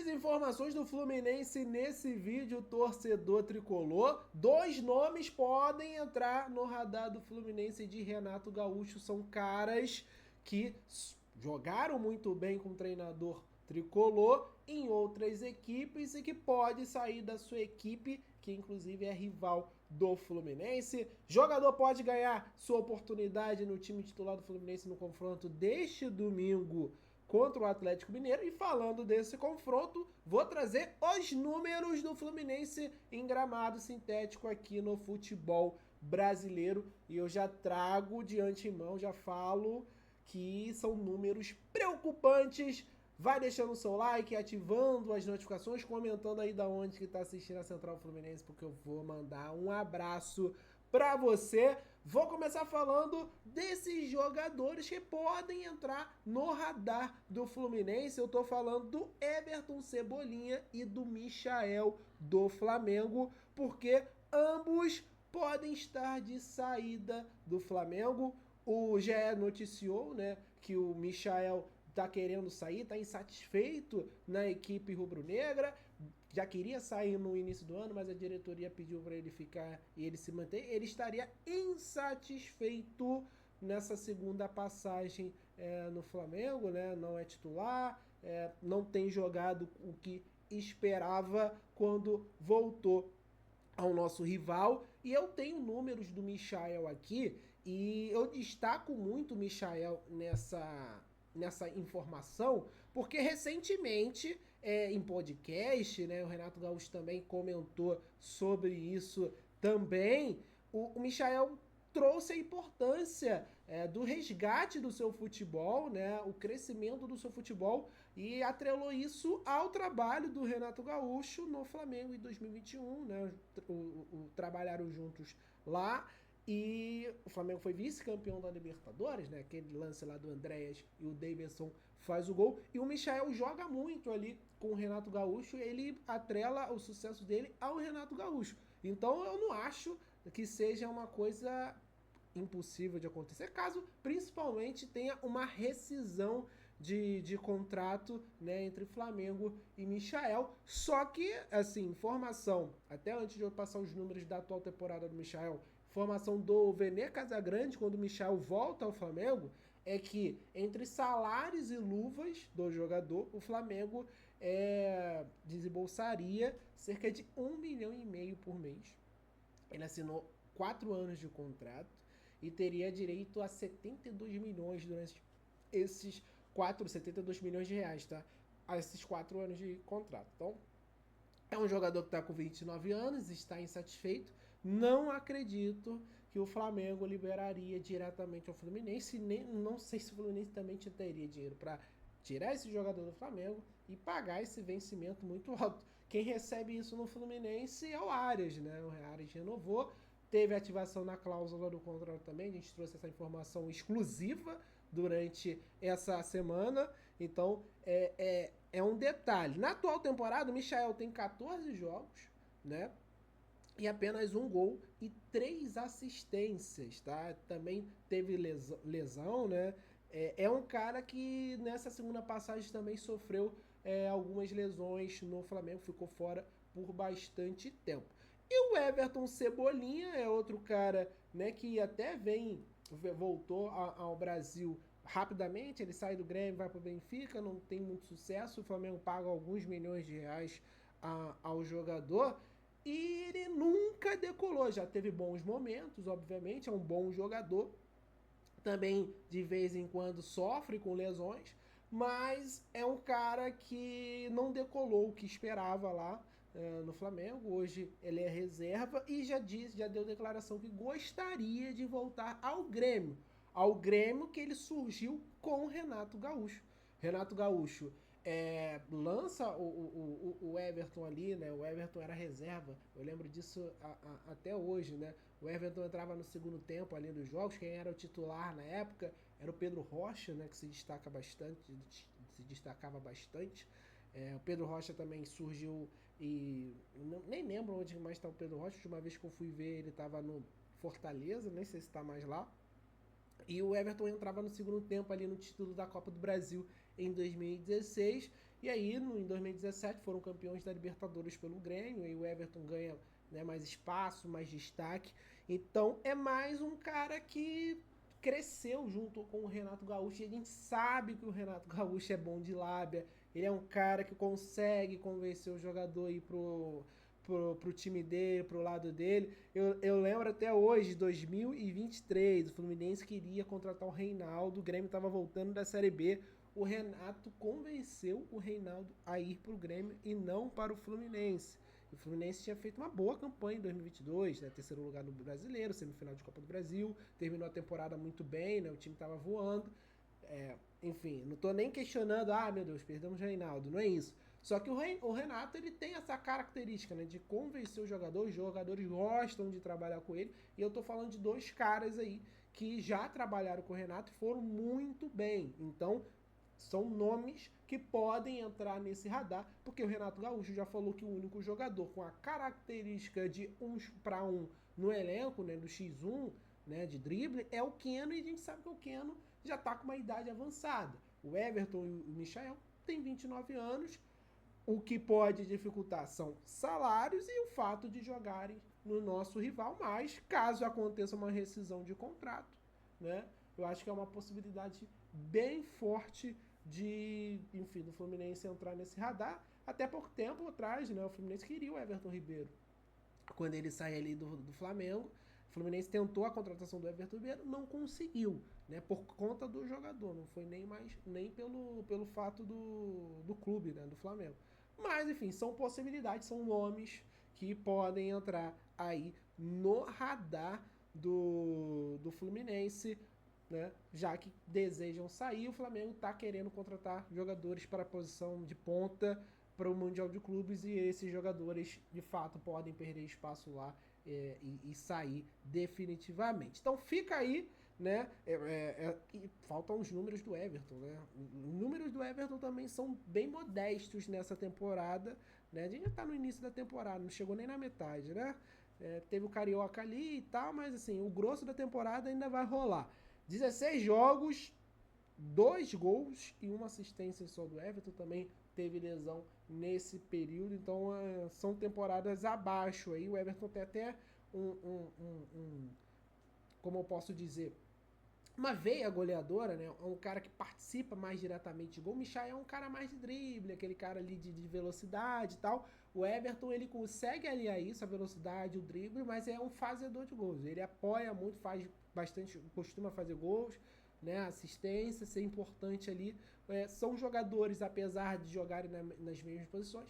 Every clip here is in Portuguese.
Muitas informações do Fluminense nesse vídeo, torcedor tricolor. 2 nomes podem entrar no radar do Fluminense de Renato Gaúcho. São caras que jogaram muito bem com o treinador tricolor em outras equipes e que pode sair da sua equipe, que inclusive é rival do Fluminense. Jogador pode ganhar sua oportunidade no time titular do Fluminense no confronto deste domingo contra o Atlético Mineiro. E falando desse confronto, vou trazer os números do Fluminense em gramado sintético aqui no futebol brasileiro. E eu já trago de antemão, já falo que são números preocupantes. Vai deixando o seu like, ativando as notificações, comentando aí da onde que tá assistindo a Central Fluminense, porque eu vou mandar um abraço para você. Vou começar falando desses jogadores que podem entrar no radar do Fluminense. Eu tô falando do Everton Cebolinha e do Michael do Flamengo, porque ambos podem estar de saída do Flamengo. O GE noticiou, né, que o Michael tá querendo sair, tá insatisfeito na equipe rubro-negra, já queria sair no início do ano, mas a diretoria pediu para ele ficar e ele se manter. Ele estaria insatisfeito nessa segunda passagem no Flamengo, né? Não é titular, não tem jogado o que esperava quando voltou ao nosso rival. E eu tenho números do Michael aqui e eu destaco muito o Michael nessa informação, porque recentemente em podcast, né, o Renato Gaúcho também comentou sobre isso também, o Michael trouxe a importância do resgate do seu futebol, né, o crescimento do seu futebol, e atrelou isso ao trabalho do Renato Gaúcho no Flamengo em 2021, né, trabalharam juntos lá. E o Flamengo foi vice-campeão da Libertadores, né? Aquele lance lá do Andréas e o Davidson faz o gol. E o Michael joga muito ali com o Renato Gaúcho e ele atrela o sucesso dele ao Renato Gaúcho. Então eu não acho que seja uma coisa impossível de acontecer, caso principalmente tenha uma rescisão de contrato, né, entre Flamengo e Michael. Só que, assim, informação, até antes de eu passar os números da atual temporada do Michael, informação do Vene Casagrande, quando o Michael volta ao Flamengo, é que entre salários e luvas do jogador, o Flamengo desembolsaria cerca de 1,5 milhão por mês. Ele assinou 4 anos de contrato e teria direito a 72 milhões durante esses 72 milhões de reais, tá? A esses 4 anos de contrato. Então, é um jogador que está com 29 anos, está insatisfeito. Não acredito que o Flamengo liberaria diretamente ao Fluminense. Nem, não sei se o Fluminense também teria dinheiro para tirar esse jogador do Flamengo e pagar esse vencimento muito alto. Quem recebe isso no Fluminense é o Arias, né? O Arias renovou, teve ativação na cláusula do contrato também. A gente trouxe essa informação exclusiva durante essa semana. Então, é um detalhe. Na atual temporada, o Michael tem 14 jogos, né? E apenas 1 gol e 3 assistências, tá? Também teve lesão, né? É um cara que nessa segunda passagem também sofreu algumas lesões no Flamengo, ficou fora por bastante tempo. E o Everton Cebolinha é outro cara, né, que até voltou ao Brasil rapidamente. Ele sai do Grêmio, vai para o Benfica, não tem muito sucesso. O Flamengo paga alguns milhões de reais ao jogador e ele nunca decolou. Já teve bons momentos, obviamente, é um bom jogador. Também de vez em quando sofre com lesões, mas é um cara que não decolou o que esperava lá no Flamengo. Hoje ele é reserva e já deu declaração que gostaria de voltar ao Grêmio. Ao Grêmio que ele surgiu com o Renato Gaúcho. Renato Gaúcho lança o Everton ali, né? O Everton era reserva, eu lembro disso até hoje, né? O Everton entrava no segundo tempo ali dos jogos. Quem era o titular na época era o Pedro Rocha, né? Que se destacava bastante. O Pedro Rocha também surgiu e nem lembro onde mais está o Pedro Rocha. A última vez que eu fui ver ele estava no Fortaleza, nem sei se está mais lá. E o Everton entrava no segundo tempo ali no título da Copa do Brasil em 2016. E aí, em 2017, foram campeões da Libertadores pelo Grêmio, e o Everton ganha, né, mais espaço, mais destaque. Então, é mais um cara que cresceu junto com o Renato Gaúcho, e a gente sabe que o Renato Gaúcho é bom de lábia, ele é um cara que consegue convencer o jogador a ir pro time dele, pro lado dele. Eu lembro até hoje, 2023, o Fluminense queria contratar o Reinaldo, o Grêmio estava voltando da Série B, o Renato convenceu o Reinaldo a ir pro Grêmio e não para o Fluminense. O Fluminense tinha feito uma boa campanha em 2022, né? Terceiro lugar no Brasileiro, semifinal de Copa do Brasil, terminou a temporada muito bem, né? O time estava voando. Enfim, não tô nem questionando, meu Deus, perdemos o Reinaldo, não é isso. Só que o Renato, ele tem essa característica, né, de convencer os jogadores gostam de trabalhar com ele, e eu tô falando de dois caras aí que já trabalharam com o Renato e foram muito bem. Então, são nomes que podem entrar nesse radar, porque o Renato Gaúcho já falou que o único jogador com a característica de 1 para 1 no elenco, né, do X1, né, de drible, é o Keno, e a gente sabe que o Keno já está com uma idade avançada. O Everton e o Michael têm 29 anos, o que pode dificultar são salários e o fato de jogarem no nosso rival, mas caso aconteça uma rescisão de contrato, né, eu acho que é uma possibilidade bem forte do Fluminense entrar nesse radar. Até pouco tempo atrás, né, o Fluminense queria o Everton Ribeiro. Quando ele sai ali do Flamengo, o Fluminense tentou a contratação do Everton Ribeiro, não conseguiu, né, por conta do jogador, não foi nem pelo fato do clube, né, do Flamengo. Mas, enfim, são possibilidades, são nomes que podem entrar aí no radar do Fluminense, né? Já que desejam sair, o Flamengo está querendo contratar jogadores para a posição de ponta para o Mundial de Clubes, e esses jogadores de fato podem perder espaço lá e sair definitivamente. Então fica aí, né? E faltam os números do Everton, né? Os números do Everton também são bem modestos nessa temporada, né? A gente já está no início da temporada, não chegou nem na metade, né? Teve o Carioca ali e tal, mas assim, o grosso da temporada ainda vai rolar. 16 jogos, 2 gols e 1 assistência só do Everton, também teve lesão nesse período, então são temporadas abaixo aí. O Everton tem até como eu posso dizer, uma veia goleadora, né? É um cara que participa mais diretamente de gol. O Michael é um cara mais de drible, aquele cara ali de velocidade e tal. O Everton, ele consegue aliar isso, a velocidade, o drible, mas é um fazedor de gols. Ele apoia muito, faz bastante, costuma fazer gols, né? Assistência, ser importante ali. São jogadores, apesar de jogarem nas mesmas posições,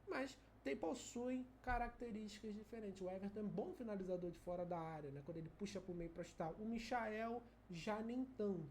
mas possuem características diferentes. O Everton é um bom finalizador de fora da área, né? Quando ele puxa para o meio para chutar. O Michael já nem tanto.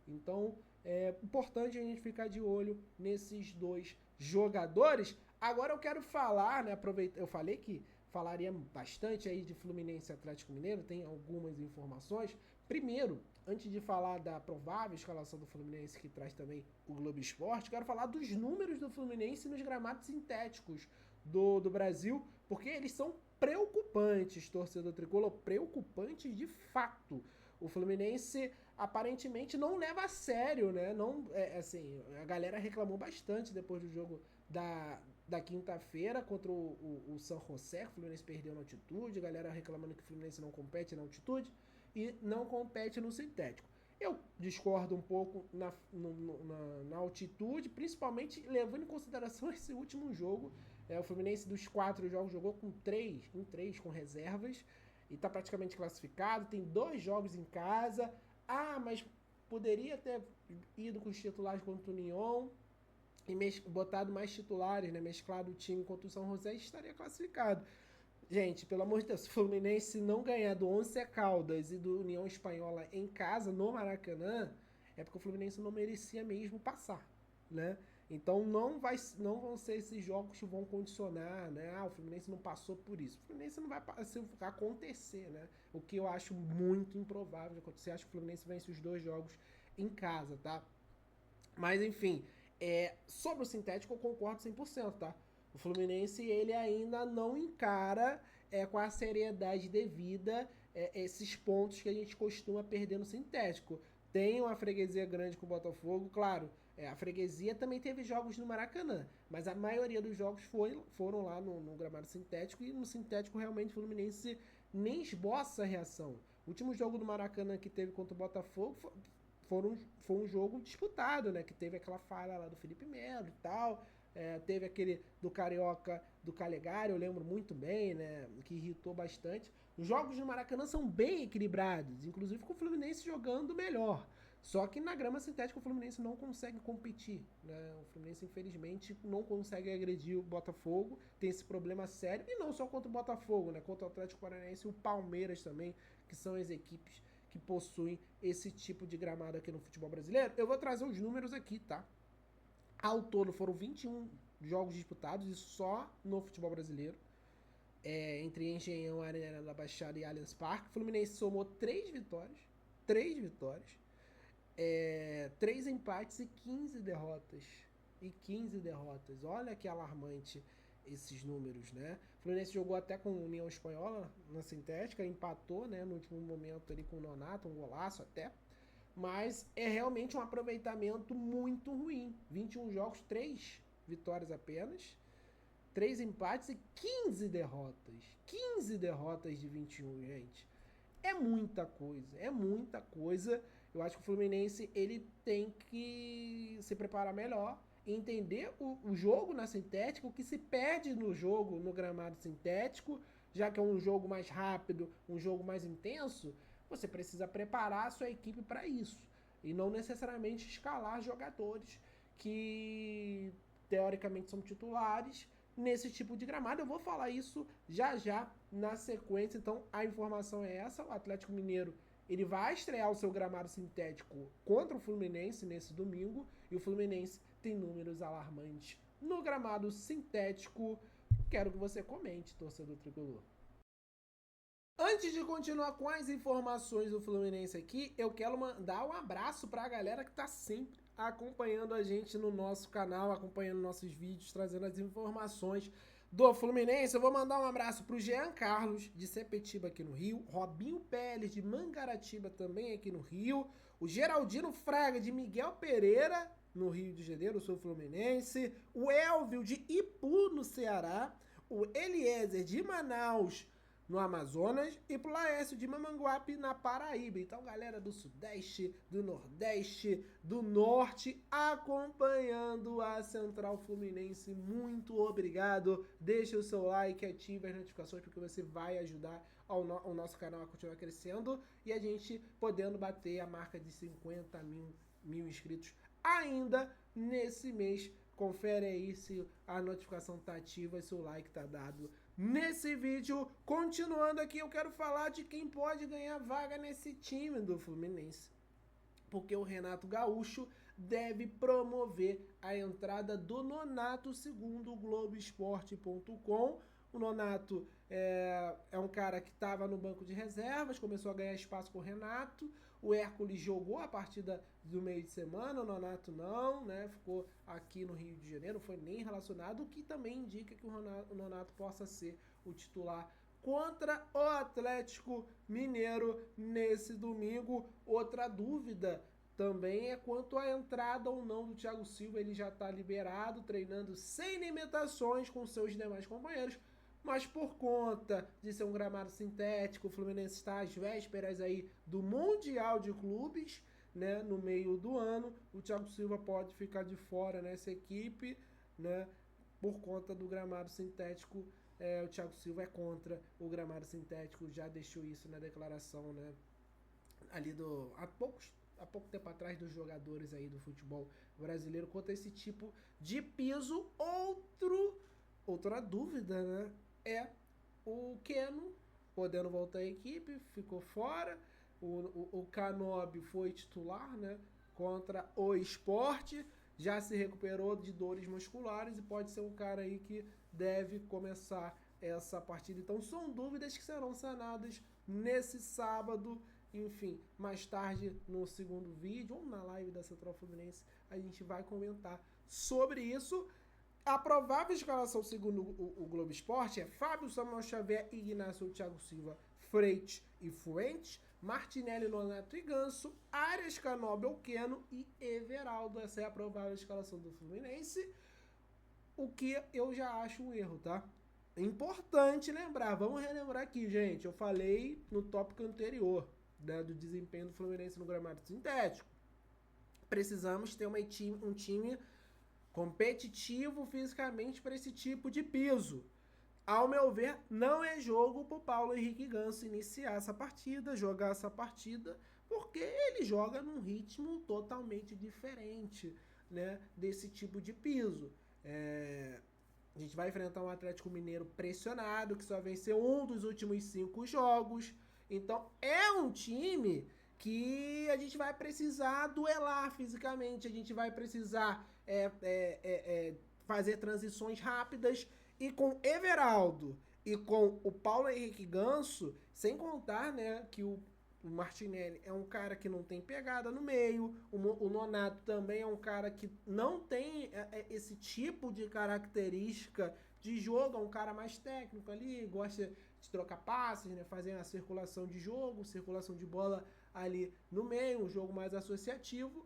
Então é importante a gente ficar de olho nesses dois jogadores. Agora eu quero falar, né? Eu falei que falaria bastante aí de Fluminense e Atlético Mineiro, tem algumas informações. Primeiro, antes de falar da provável escalação do Fluminense, que traz também o Globo Esporte, quero falar dos números do Fluminense nos gramados sintéticos do Brasil, porque eles são preocupantes, torcedor tricolor, preocupantes de fato. O Fluminense aparentemente não leva a sério, né? Não, assim, a galera reclamou bastante depois do jogo da quinta-feira contra o San José. O Fluminense perdeu na altitude, a galera reclamando que o Fluminense não compete na altitude e não compete no sintético. Eu discordo um pouco na altitude, principalmente levando em consideração esse último jogo. O Fluminense, dos 4 jogos, jogou em 3 com reservas e está praticamente classificado. Tem 2 jogos em casa. Mas poderia ter ido com os titulares contra o União e botado mais titulares, né? Mesclado o time contra o São José, e estaria classificado. Gente, pelo amor de Deus, se o Fluminense não ganhar do Once Caldas e do União Espanhola em casa, no Maracanã, é porque o Fluminense não merecia mesmo passar, né? Então não vão ser esses jogos que vão condicionar, né? O Fluminense não passou por isso. O Fluminense não vai acontecer, né? O que eu acho muito improvável de acontecer. Acho que o Fluminense vence os 2 jogos em casa, tá? Mas enfim, sobre o sintético eu concordo 100%, tá? O Fluminense, ele ainda não encara com a seriedade devida esses pontos que a gente costuma perder no sintético. Tem uma freguesia grande com o Botafogo, claro. A Freguesia também teve jogos no Maracanã, mas a maioria dos jogos foram lá no gramado sintético, e no sintético realmente o Fluminense nem esboça a reação. O último jogo do Maracanã que teve contra o Botafogo foi um jogo disputado, né? Que teve aquela falha lá do Felipe Melo e tal. Teve aquele do Carioca, do Calegari, eu lembro muito bem, né? Que irritou bastante. Os jogos do Maracanã são bem equilibrados, inclusive com o Fluminense jogando melhor. Só que na grama sintética o Fluminense não consegue competir, né? O Fluminense, infelizmente, não consegue agredir o Botafogo, tem esse problema sério, e não só contra o Botafogo, né? Contra o Atlético Paranaense e o Palmeiras também, que são as equipes que possuem esse tipo de gramado aqui no futebol brasileiro. Eu vou trazer os números aqui, tá? Ao todo foram 21 jogos disputados, isso só no futebol brasileiro. Entre Engenhão, Arena da Baixada e Allianz Parque. O Fluminense somou 3 vitórias. 3 vitórias. 3 empates e 15 derrotas. Olha que alarmante esses números, né? O Fluminense jogou até com a União Espanhola na sintética, empatou, né, no último momento ali com o Nonato, um golaço até. Mas é realmente um aproveitamento muito ruim. 21 jogos, 3 vitórias apenas, 3 empates e 15 derrotas. 15 derrotas de 21, gente. É muita coisa. Eu acho que o Fluminense ele tem que se preparar melhor, entender o jogo na sintética, o que se perde no jogo no gramado sintético, já que é um jogo mais rápido, um jogo mais intenso. Você precisa preparar a sua equipe para isso e não necessariamente escalar jogadores que teoricamente são titulares nesse tipo de gramado. Eu vou falar isso já na sequência. Então a informação é essa: o Atlético Mineiro ele vai estrear o seu gramado sintético contra o Fluminense nesse domingo, e o Fluminense tem números alarmantes no gramado sintético. Quero que você comente, torcedor tricolor. Antes de continuar com as informações do Fluminense aqui, eu quero mandar um abraço para a galera que está sempre acompanhando a gente no nosso canal, acompanhando nossos vídeos, trazendo as informações do Fluminense. Eu vou mandar um abraço para o Jean Carlos, de Sepetiba, aqui no Rio, Robinho Pérez, de Mangaratiba, também aqui no Rio, o Geraldino Fraga, de Miguel Pereira, no Rio de Janeiro, sou fluminense, o Elvio, de Ipu, no Ceará, o Eliezer, de Manaus, no Amazonas, e pro Laércio de Mamanguape, na Paraíba. Então, galera do Sudeste, do Nordeste, do Norte, acompanhando a Central Fluminense, muito obrigado. Deixa o seu like, ative as notificações, porque você vai ajudar o nosso canal a continuar crescendo e a gente podendo bater a marca de 50 mil inscritos ainda nesse mês. Confere aí se a notificação tá ativa e se o like tá dado nesse vídeo. Continuando aqui, eu quero falar de quem pode ganhar vaga nesse time do Fluminense, porque o Renato Gaúcho deve promover a entrada do Nonato, segundo o Globoesporte.com. O Nonato é um cara que estava no banco de reservas, começou a ganhar espaço com o Renato. O Hércules jogou a partida do meio de semana, o Nonato não, né? Ficou aqui no Rio de Janeiro, não foi nem relacionado, o que também indica que o Nonato possa ser o titular contra o Atlético Mineiro nesse domingo. Outra dúvida também é quanto à entrada ou não do Thiago Silva. Ele já está liberado, treinando sem limitações com seus demais companheiros, mas por conta de ser um gramado sintético, o Fluminense está às vésperas aí do Mundial de Clubes, né, no meio do ano. O Thiago Silva pode ficar de fora nessa equipe, né, por conta do gramado sintético. O Thiago Silva é contra o gramado sintético, já deixou isso na declaração, né, ali há pouco tempo atrás, dos jogadores aí do futebol brasileiro contra esse tipo de piso. Outra dúvida, né, é o Keno podendo voltar à equipe, ficou fora. O Canobi foi titular, né, contra o Sport, já se recuperou de dores musculares e pode ser um cara aí que deve começar essa partida. Então são dúvidas que serão sanadas nesse sábado. Enfim, mais tarde no segundo vídeo ou na live da Central Fluminense a gente vai comentar sobre isso. A provável escalação, segundo o Globo Esporte, é Fábio, Samuel Xavier, Ignacio, Thiago Silva, Freitas e Fuentes, Martinelli, Nonato e Ganso, Arias, Canóbio, Keno e Everaldo. Essa é a provável escalação do Fluminense, o que eu já acho um erro, tá? Importante lembrar, vamos relembrar aqui, gente. Eu falei no tópico anterior, né, do desempenho do Fluminense no gramado sintético. Precisamos ter um time competitivo fisicamente para esse tipo de piso. Ao meu ver, não é jogo para o Paulo Henrique Ganso iniciar essa partida, jogar essa partida, porque ele joga num ritmo totalmente diferente, né, desse tipo de piso. A gente vai enfrentar um Atlético Mineiro pressionado, que só venceu um dos últimos 5 jogos. Então, é um time que a gente vai precisar duelar fisicamente, a gente vai precisar fazer transições rápidas. E com Everaldo e com o Paulo Henrique Ganso, sem contar, né, que o Martinelli é um cara que não tem pegada no meio, o Nonato também é um cara que não tem esse tipo de característica de jogo, é um cara mais técnico ali, gosta de trocar passes, né, fazer uma circulação de jogo, circulação de bola ali no meio, um jogo mais associativo.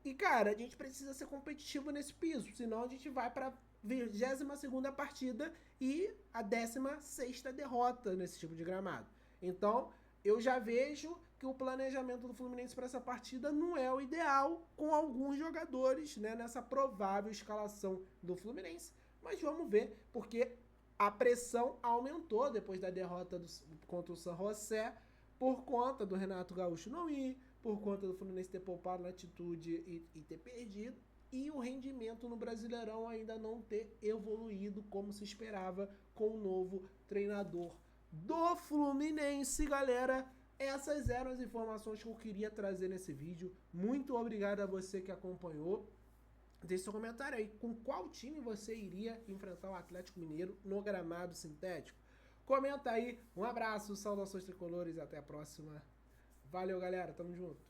E, cara, a gente precisa ser competitivo nesse piso, senão a gente vai para 22ª partida e a 16ª derrota nesse tipo de gramado. Então, eu já vejo que o planejamento do Fluminense para essa partida não é o ideal, com alguns jogadores, né, nessa provável escalação do Fluminense. Mas vamos ver, porque a pressão aumentou depois da derrota contra o San José, por conta do Renato Gaúcho não ir, por conta do Fluminense ter poupado na atitude e ter perdido, e o rendimento no Brasileirão ainda não ter evoluído como se esperava com o novo treinador do Fluminense, galera. Essas eram as informações que eu queria trazer nesse vídeo. Muito obrigado a você que acompanhou. Deixe seu comentário aí, com qual time você iria enfrentar o Atlético Mineiro no gramado sintético? Comenta aí, um abraço, saudações tricolores e até a próxima. Valeu, galera, tamo junto.